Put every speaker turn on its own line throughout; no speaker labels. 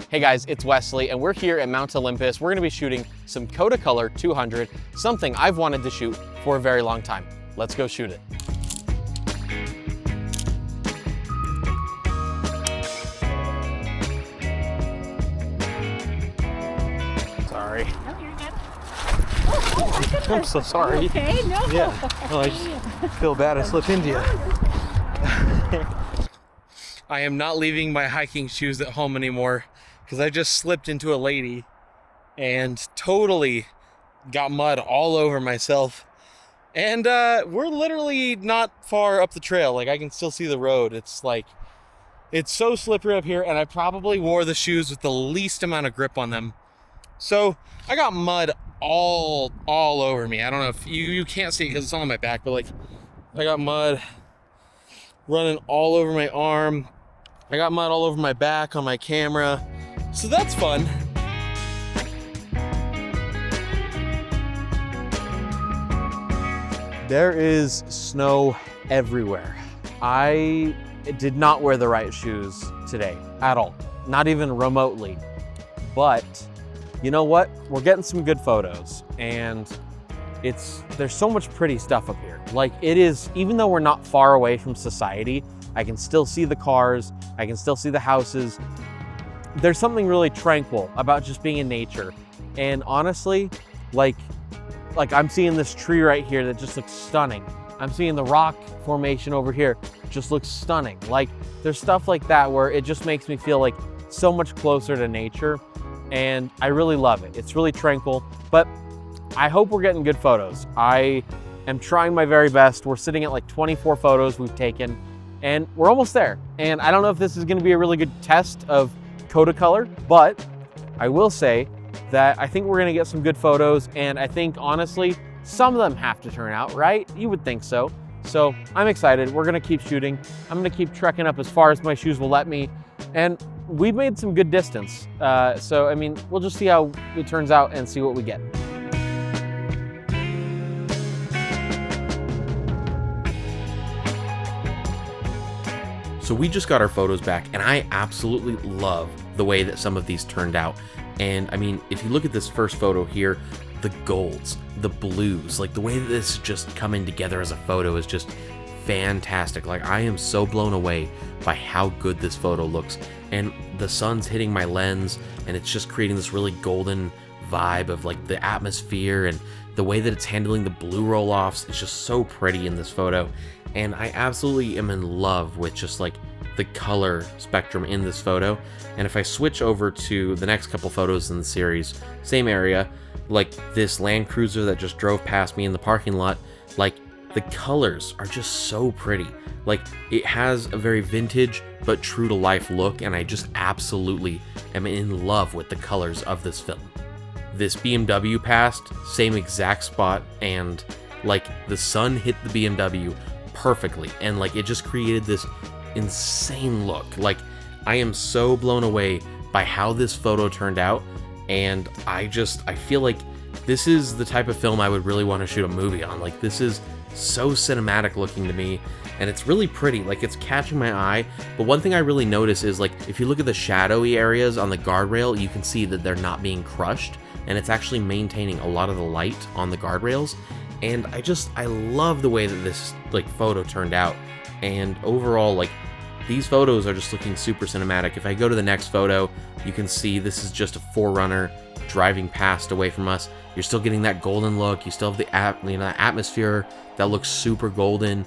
Hey guys, it's Wesley, and we're here at Mount Olympus. We're gonna be shooting some Kodacolor 200, something I've wanted to shoot for a very long time. Let's go shoot it. Sorry.
No, you're good. Oh my goodness.
I'm so sorry.
Okay, no.
Yeah. No, I just feel bad I slipped into you. I am not leaving my hiking shoes at home anymore because I just slipped into a lady and totally got mud all over myself. And we're literally not far up the trail. Like, I can still see the road. It's so slippery up here, and I probably wore the shoes with the least amount of grip on them. So I got mud all over me. I don't know if you can't see it because it's on my back, but like, I got mud running all over my arm. I got mud all over my back on my camera. So that's fun. There is snow everywhere. I did not wear the right shoes today at all, not even remotely. But you know what? We're getting some good photos, and there's so much pretty stuff up here. Like, it is, even though we're not far away from society, I can still see the cars, I can still see the houses. There's something really tranquil about just being in nature. And honestly, like I'm seeing this tree right here that just looks stunning. I'm seeing the rock formation over here, just looks stunning. Like, there's stuff like that where it just makes me feel like so much closer to nature, and I really love it. It's really tranquil, but I hope we're getting good photos. I am trying my very best. We're sitting at like 24 photos we've taken, and we're almost there. And I don't know if this is gonna be a really good test of Kodacolor, but I will say that I think we're gonna get some good photos, and I think honestly, some of them have to turn out, right? You would think so. So I'm excited. We're gonna keep shooting. I'm gonna keep trekking up as far as my shoes will let me. And we've made some good distance. So, I mean, we'll just see how it turns out and see what we get. So we just got our photos back, and I absolutely love the way that some of these turned out. And I mean, if you look at this first photo here, the golds, the blues, like the way that this is just coming together as a photo is just fantastic. Like, I am so blown away by how good this photo looks. And the sun's hitting my lens, and it's just creating this really golden vibe of like the atmosphere, and the way that it's handling the blue roll-offs. It's just so pretty in this photo. And I absolutely am in love with just like the color spectrum in this photo. And if I switch over to the next couple photos in the series, same area, like this Land Cruiser that just drove past me in the parking lot, like the colors are just so pretty. Like, it has a very vintage but true to life look, and I just absolutely am in love with the colors of this film. This BMW passed, same exact spot, and like the sun hit the BMW perfectly, and like it just created this insane look. Like, I am so blown away by how this photo turned out, and I feel like this is the type of film I would really want to shoot a movie on. Like, this is so cinematic looking to me, and it's really pretty. Like, it's catching my eye. But one thing I really notice is, like, if you look at the shadowy areas on the guardrail, you can see that they're not being crushed, and it's actually maintaining a lot of the light on the guardrails. And I love the way that this like photo turned out. And overall, like, these photos are just looking super cinematic. If I go to the next photo, you can see this is just a 4Runner driving past away from us. You're still getting that golden look. You still have the atmosphere that looks super golden.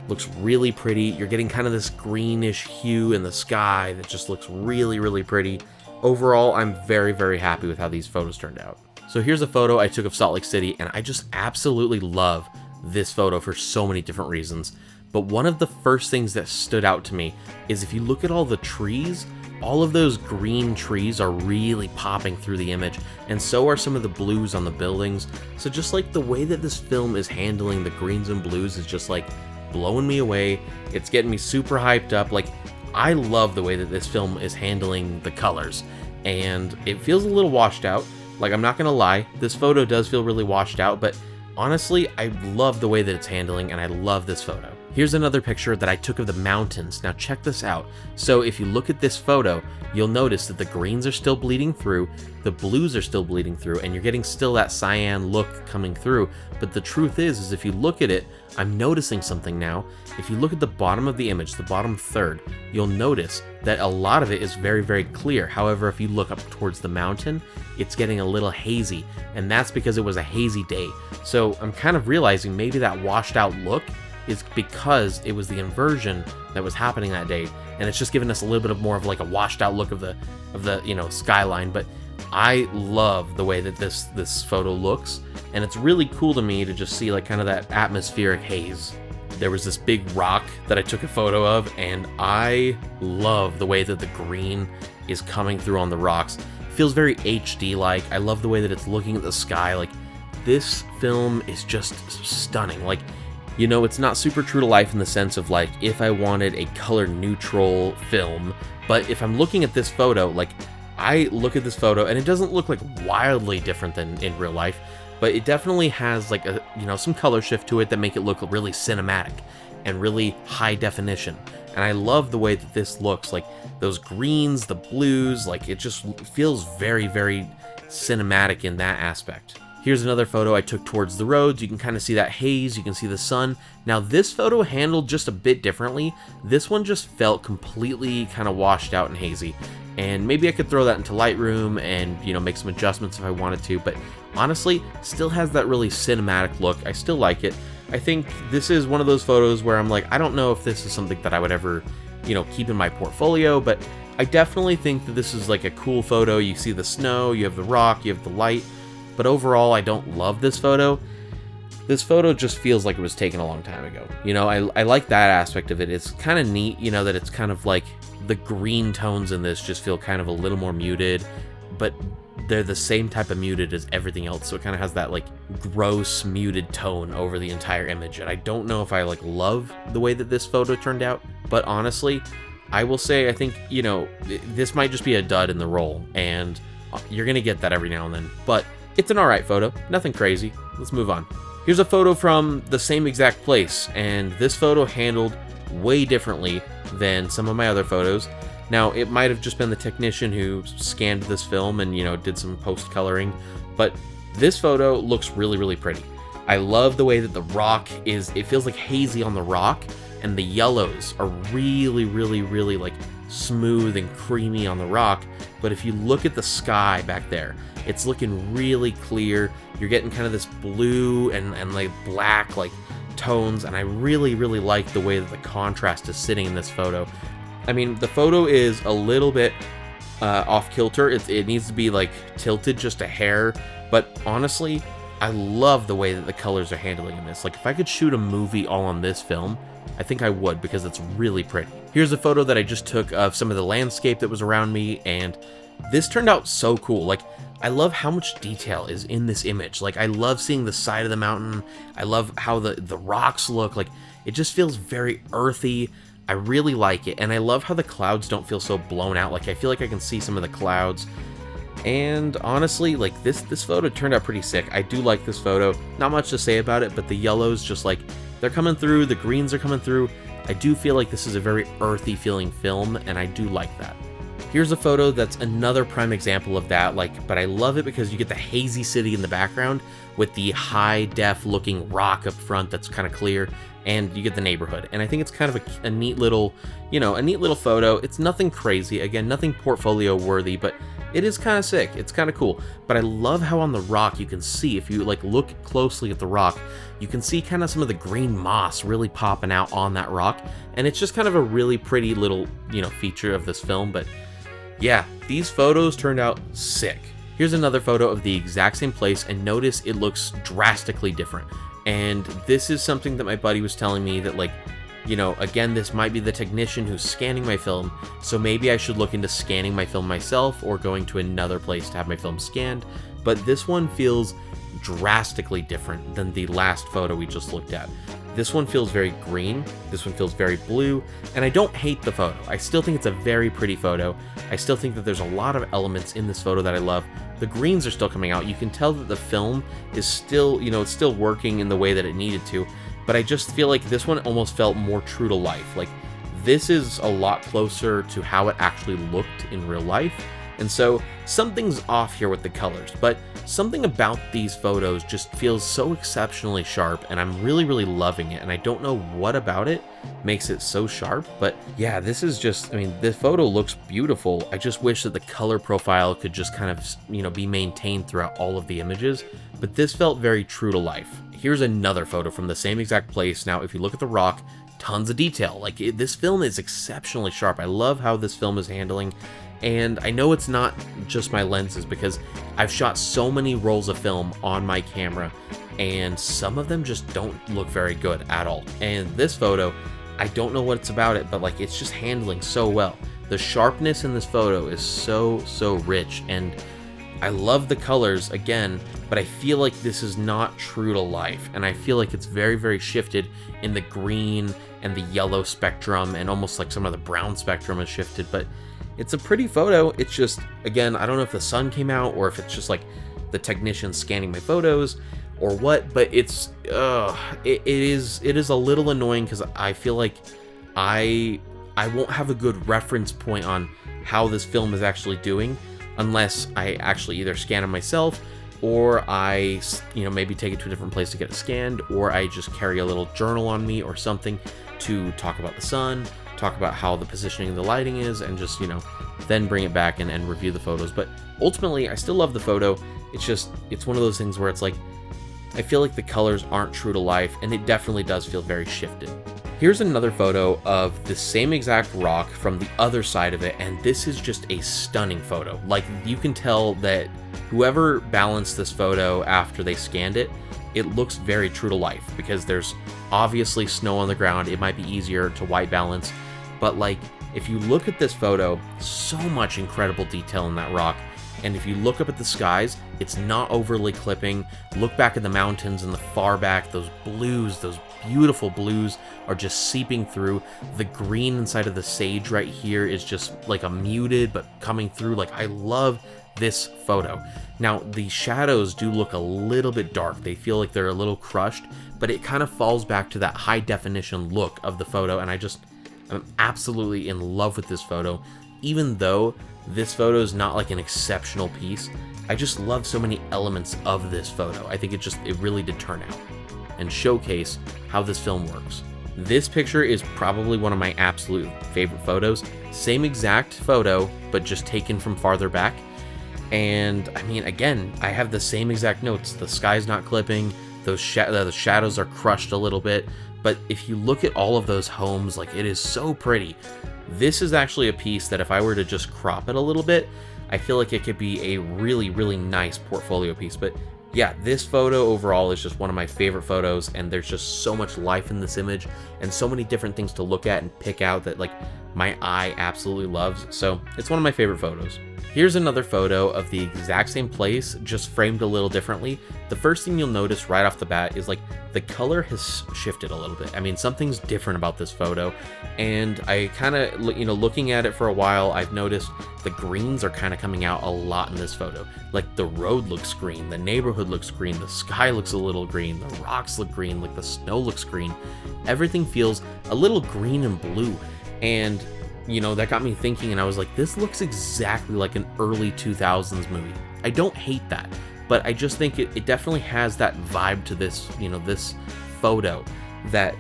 Looks really pretty. You're getting kind of this greenish hue in the sky that just looks really, really pretty. Overall, I'm very, very happy with how these photos turned out. So here's a photo I took of Salt Lake City, and I just absolutely love this photo for so many different reasons. But one of the first things that stood out to me is if you look at all the trees, all of those green trees are really popping through the image, and so are some of the blues on the buildings. So just like the way that this film is handling the greens and blues is just like blowing me away. It's getting me super hyped up. Like, I love the way that this film is handling the colors, and it feels a little washed out. Like, I'm not gonna lie, this photo does feel really washed out, but honestly, I love the way that it's handling, and I love this photo. Here's another picture that I took of the mountains. Now check this out. So if you look at this photo, you'll notice that the greens are still bleeding through, the blues are still bleeding through, and you're getting still that cyan look coming through. But the truth is if you look at it, I'm noticing something now. If you look at the bottom of the image, the bottom third, you'll notice that a lot of it is very, very clear. However, if you look up towards the mountain, it's getting a little hazy, and that's because it was a hazy day. So I'm kind of realizing maybe that washed out look is because it was the inversion that was happening that day, and it's just giving us a little bit of more of like a washed out look of the skyline. But I love the way that this photo looks, and it's really cool to me to just see like kind of that atmospheric haze. There was this big rock that I took a photo of, and I love the way that the green is coming through on the rocks. It feels very HD like. I love the way that it's looking at the sky. Like, this film is just stunning. Like, you know, it's not super true to life in the sense of like if I wanted a color neutral film, but if I'm looking at this photo, like I look at this photo and it doesn't look like wildly different than in real life, but it definitely has like a, you know, some color shift to it that make it look really cinematic and really high definition. And I love the way that this looks, like those greens, the blues, like it just feels very, very cinematic in that aspect. Here's another photo I took towards the roads. You can kind of see that haze, you can see the sun. Now this photo handled just a bit differently. This one just felt completely kind of washed out and hazy. And maybe I could throw that into Lightroom and, you know, make some adjustments if I wanted to, but honestly, still has that really cinematic look. I still like it. I think this is one of those photos where I'm like, I don't know if this is something that I would ever, you know, keep in my portfolio, but I definitely think that this is like a cool photo. You see the snow, you have the rock, you have the light. But overall, I don't love this photo. This photo just feels like it was taken a long time ago. You know, I like that aspect of it. It's kind of neat, you know, that it's kind of like the green tones in this just feel kind of a little more muted, but they're the same type of muted as everything else. So it kind of has that like gross muted tone over the entire image. And I don't know if I like love the way that this photo turned out, but honestly, I will say, I think, you know, this might just be a dud in the roll, and you're going to get that every now and then, but it's an alright photo, nothing crazy. Let's move on. Here's a photo from the same exact place, and this photo handled way differently than some of my other photos. Now, it might have just been the technician who scanned this film and, you know, did some post-coloring, but this photo looks really, really pretty. I love the way that the rock is, it feels like hazy on the rock, and the yellows are really, really, really like smooth and creamy on the rock. But if you look at the sky back there, it's looking really clear. You're getting kind of this blue and like black like tones, and I really, really like the way that the contrast is sitting in this photo. I mean, the photo is a little bit off kilter. It needs to be like tilted just a hair, but honestly, I love the way that the colors are handling in this. Like, if I could shoot a movie all on this film, I think I would, because it's really pretty. Here's a photo that I just took of some of the landscape that was around me, and this turned out so cool. Like, I love how much detail is in this image. Like, I love seeing the side of the mountain. I love how the rocks look. Like, it just feels very earthy. I really like it, and I love how the clouds don't feel so blown out. Like, I feel like I can see some of the clouds. And honestly, like, this photo turned out pretty sick. I do like this photo. Not much to say about it, but the yellows just like, they're coming through, the greens are coming through. I do feel like this is a very earthy feeling film, and I do like that. Here's a photo that's another prime example of that, like, but I love it because you get the hazy city in the background with the high def looking rock up front that's kind of clear, and you get the neighborhood. And I think it's kind of a neat little, you know, a neat little photo. It's nothing crazy, again, nothing portfolio worthy, but it is kind of sick. It's kind of cool. But I love how on the rock you can see, if you like look closely at the rock, you can see kind of some of the green moss really popping out on that rock. And it's just kind of a really pretty little, you know, feature of this film. But yeah, these photos turned out sick. Here's another photo of the exact same place, and notice it looks drastically different. And this is something that my buddy was telling me that, like, you know, again, this might be the technician who's scanning my film, so maybe I should look into scanning my film myself or going to another place to have my film scanned. But this one feels drastically different than the last photo we just looked at. This one feels very green, this one feels very blue, and I don't hate the photo. I still think it's a very pretty photo. I still think that there's a lot of elements in this photo that I love. The greens are still coming out. You can tell that the film is still, you know, it's still working in the way that it needed to. but I just feel like this one almost felt more true to life. Like, this is a lot closer to how it actually looked in real life. And so something's off here with the colors, but something about these photos just feels so exceptionally sharp, and I'm really, really loving it. And I don't know what about it makes it so sharp, but yeah, this is just, I mean, this photo looks beautiful. I just wish that the color profile could just kind of, you know, be maintained throughout all of the images, but this felt very true to life. Here's another photo from the same exact place. Now, if you look at the rock, tons of detail. Like, this film is exceptionally sharp. I love how this film is handling. And I know it's not just my lenses, because I've shot so many rolls of film on my camera, and some of them just don't look very good at all. And this photo, I don't know what's about it, but like, it's just handling so well. The sharpness in this photo is so rich, and I love the colors again, but I feel like this is not true to life. And I feel like it's very shifted in the green and the yellow spectrum, and almost like some of the brown spectrum is shifted, but it's a pretty photo. It's just, again, I don't know if the sun came out or if it's just like the technician scanning my photos or what, but it's, it is a little annoying, because I feel like I won't have a good reference point on how this film is actually doing unless I actually either scan it myself, or I, you know, maybe take it to a different place to get it scanned, or I just carry a little journal on me or something to talk about the sun, talk about how the positioning of the lighting is, and just, you know, then bring it back and review the photos. But ultimately, I still love the photo. It's just, it's one of those things where it's like, I feel like the colors aren't true to life, and it definitely does feel very shifted. Here's another photo of the same exact rock from the other side of it, and this is just a stunning photo. Like, you can tell that whoever balanced this photo after they scanned it, it looks very true to life, because there's obviously snow on the ground. It might be easier to white balance, but like, if you look at this photo, so much incredible detail in that rock. And if you look up at the skies, it's not overly clipping. Look back at the mountains in the far back, those blues, those beautiful blues are just seeping through. The green inside of the sage right here is just like a muted, but coming through. Like, I love this photo. Now, the shadows do look a little bit dark. They feel like they're a little crushed, but it kind of falls back to that high definition look of the photo, and I'm absolutely in love with this photo. Even though this photo is not like an exceptional piece, I just love so many elements of this photo. I think it really did turn out and showcase how this film works. This picture is probably one of my absolute favorite photos. Same exact photo, but just taken from farther back. And I mean, again, I have the same exact notes. The sky's not clipping, the shadows are crushed a little bit, but if you look at all of those homes, like, it is so pretty. This is actually a piece that if I were to just crop it a little bit, I feel like it could be a really nice portfolio piece. But yeah, this photo overall is just one of my favorite photos, and there's just so much life in this image and so many different things to look at and pick out that, like, my eye absolutely loves. So it's one of my favorite photos. Here's another photo of the exact same place, just framed a little differently. The first thing you'll notice right off the bat is, like, the color has shifted a little bit. I mean, something's different about this photo, and I kind of, you know, looking at it for a while, I've noticed the greens are kind of coming out a lot in this photo. Like, the road looks green, the neighborhood looks green, the sky looks a little green, the rocks look green, like the snow looks green. Everything feels a little green and blue, and you know, that got me thinking, and I was like, this looks exactly like an early 2000s movie. I don't hate that, but I just think it definitely has that vibe to this, you know, this photo that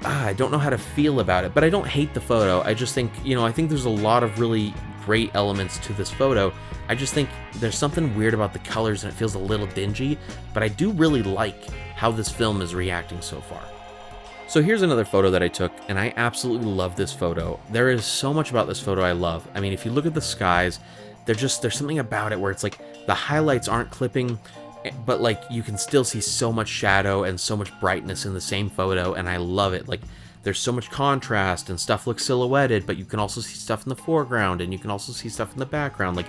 I don't know how to feel about it, but I don't hate the photo. I just think, you know, I think there's a lot of really great elements to this photo. I just think there's something weird about the colors, and it feels a little dingy, but I do really like how this film is reacting so far. So here's another photo that I took, and I absolutely love this photo. There is so much about this photo I love. I mean, if you look at the skies, there's something about it where it's like the highlights aren't clipping, but like you can still see so much shadow and so much brightness in the same photo, and I love it. Like, there's so much contrast and stuff looks silhouetted, but you can also see stuff in the foreground and you can also see stuff in the background. Like,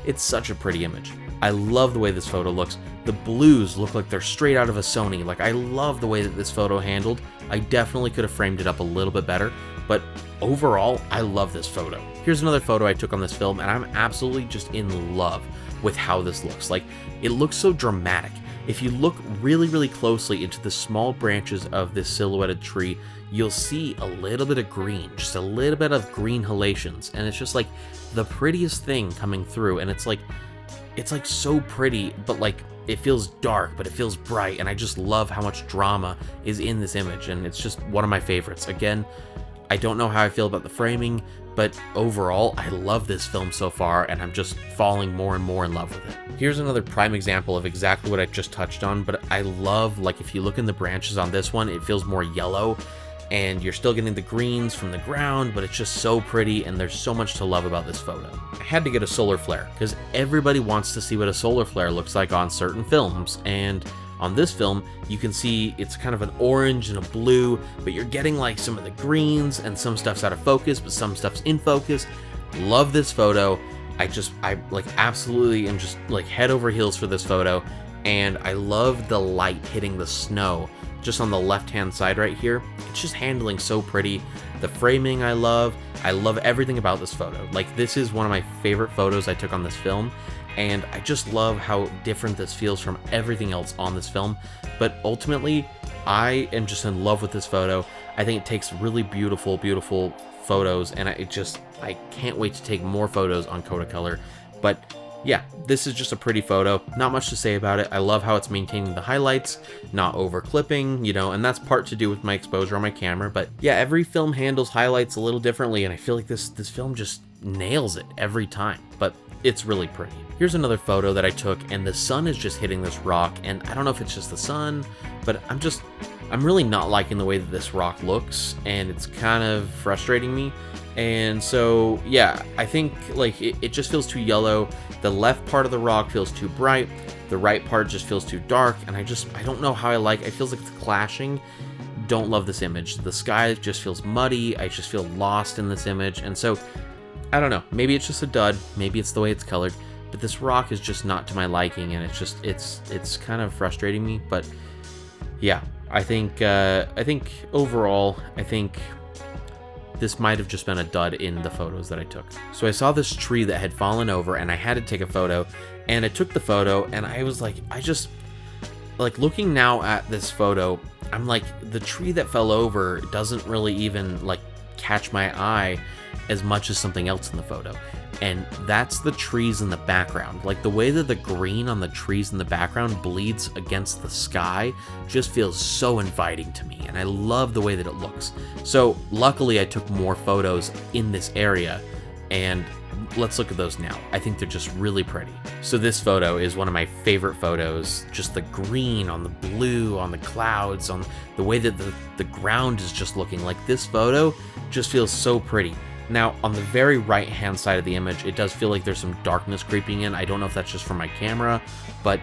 it's such a pretty image. I love the way this photo looks. The blues look like they're straight out of a Sony. Like, I love the way that this photo handled. I definitely could have framed it up a little bit better, but overall, I love this photo. Here's another photo I took on this film, and I'm absolutely just in love with how this looks. Like, it looks so dramatic. if you look really, really closely into the small branches of this silhouetted tree, you'll see a little bit of green, just a little bit of green halations, and it's just like the prettiest thing coming through, and it's like so pretty, but like it feels dark, but it feels bright, and I just love how much drama is in this image, and it's just one of my favorites. Again, I don't know how I feel about the framing, but overall, I love this film so far, and I'm just falling more and more in love with it. Here's another prime example of exactly what I just touched on, but I love, like, if you look in the branches on this one, it feels more yellow, and you're still getting the greens from the ground, but it's just so pretty, and there's so much to love about this photo. I had to get a solar flare, because everybody wants to see what a solar flare looks like on certain films, and on this film, you can see it's kind of an orange and a blue, but you're getting like some of the greens, and some stuff's out of focus, but some stuff's in focus. Love this photo. I like absolutely am just like head over heels for this photo, and I love the light hitting the snow just on the left-hand side right here. It's just handling so pretty. The framing I love everything about this photo. Like, this is one of my favorite photos I took on this film, and I just love how different this feels from everything else on this film. But ultimately, I am just in love with this photo. I think it takes really beautiful, beautiful photos, and I can't wait to take more photos on Kodacolor. But yeah, this is just a pretty photo. Not much to say about it. I love how it's maintaining the highlights, not over clipping, you know, and that's part to do with my exposure on my camera. But yeah, every film handles highlights a little differently, and I feel like this film just nails it every time. But it's really pretty. Here's another photo that I took, and the sun is just hitting this rock, and I don't know if it's just the sun, but I'm really not liking the way that this rock looks, and it's kind of frustrating me. And so yeah, I think like it just feels too yellow. The left part of the rock feels too bright, the right part just feels too dark, and I don't know how it feels like it's clashing. Don't love this image. The sky just feels muddy. I just feel lost in this image, and so I don't know, maybe it's just a dud, maybe it's the way it's colored, but this rock is just not to my liking, and it's kind of frustrating me. But yeah, I think overall, I think this might have just been a dud in the photos that I took. So I saw this tree that had fallen over, and I had to take a photo, and I took the photo, and I was like, looking now at this photo, I'm like, the tree that fell over doesn't really even like catch my eye as much as something else in the photo, and that's the trees in the background. Like, the way that the green on the trees in the background bleeds against the sky just feels so inviting to me, and I love the way that it looks. So luckily I took more photos in this area, and let's look at those now. I think they're just really pretty. So this photo is one of my favorite photos. Just the green on the blue, on the clouds, on the way that the ground is just looking. Like, this photo just feels so pretty. Now, on the very right-hand side of the image, it does feel like there's some darkness creeping in. I don't know if that's just from my camera, but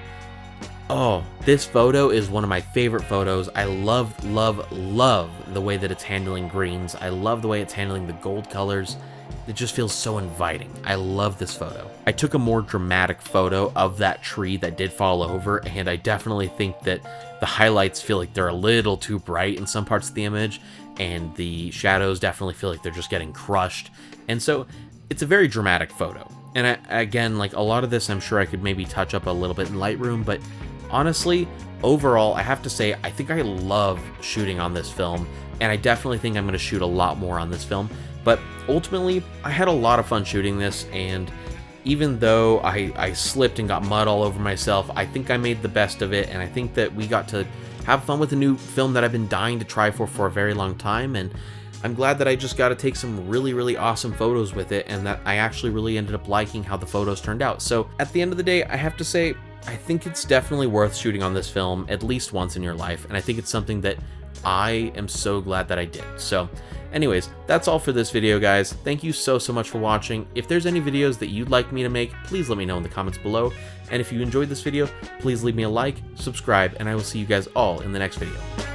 oh, this photo is one of my favorite photos. I love, love, love the way that it's handling greens. I love the way it's handling the gold colors. It just feels so inviting. I love this photo. I took a more dramatic photo of that tree that did fall over, and I definitely think that the highlights feel like they're a little too bright in some parts of the image, and the shadows definitely feel like they're just getting crushed. And so it's a very dramatic photo. And again, like, a lot of this I'm sure I could maybe touch up a little bit in Lightroom, but honestly, overall, I have to say, I think I love shooting on this film, and I definitely think I'm going to shoot a lot more on this film. But ultimately, I had a lot of fun shooting this, and even though I slipped and got mud all over myself, I think I made the best of it, and I think that we got to have fun with a new film that I've been dying to try for a very long time, and I'm glad that I just got to take some really, really awesome photos with it, and that I actually really ended up liking how the photos turned out. So at the end of the day, I have to say, I think it's definitely worth shooting on this film at least once in your life, and I think it's something that I am so glad that I did. So anyways, that's all for this video, guys. Thank you so much for watching. If there's any videos that you'd like me to make, please let me know in the comments below. And if you enjoyed this video, please leave me a like, subscribe, and I will see you guys all in the next video.